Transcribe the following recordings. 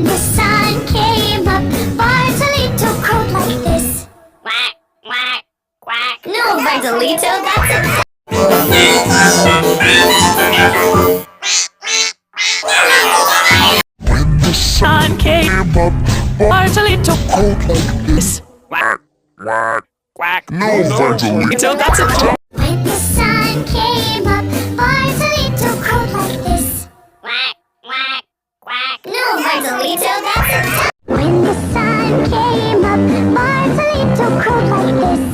When the sun came up, Bartolito crowed like this. Quack, quack, quack. No, Bartolito, that's a When the sun came up, Bartolito crowed like this. Quack, quack, quack. No, Bartolito, that's a When the sun came up, Bartolito crowed like this. Quack, quack, quack. No, Bartolito, that's a When the sun came up, Bartolito crowed like this.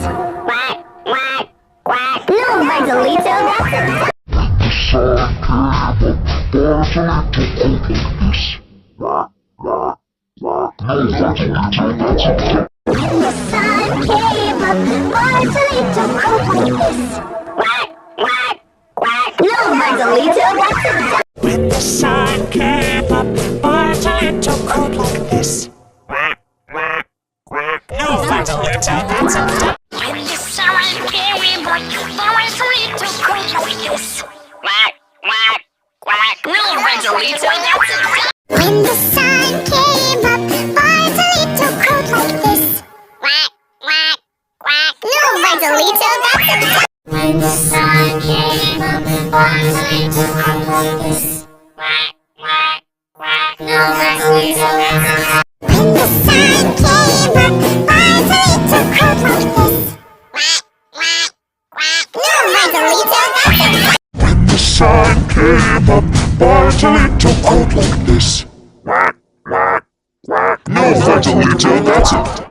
Quack, quack, quack. No, Bartolito, that's a When the sun came up, Bartolito crowed like this. Quack, quack, quack. No, Bartolito, that's a When the sun came up, Bartolito crowed like this. Quack, quack, quack. No, Bartolito, that's a When the sun came up, Bartolito crowed like this. Quack, quack, quack. No, Bartolito, that's a When the sun came up, Bartolito crowed like this. Quack, quack, quack. No, Bartolito, that's a When the sun came up, Bartolito crowed like this. Quack, quack, quack. No, Bartolito, that's a When the sun came up, Bartolito crowed like this. Quack, quack, quack. No, Bartolito, that's a When the sun came up, Bartolito crowed like this. Quack, quack, quack. No, Bartolito, that's it.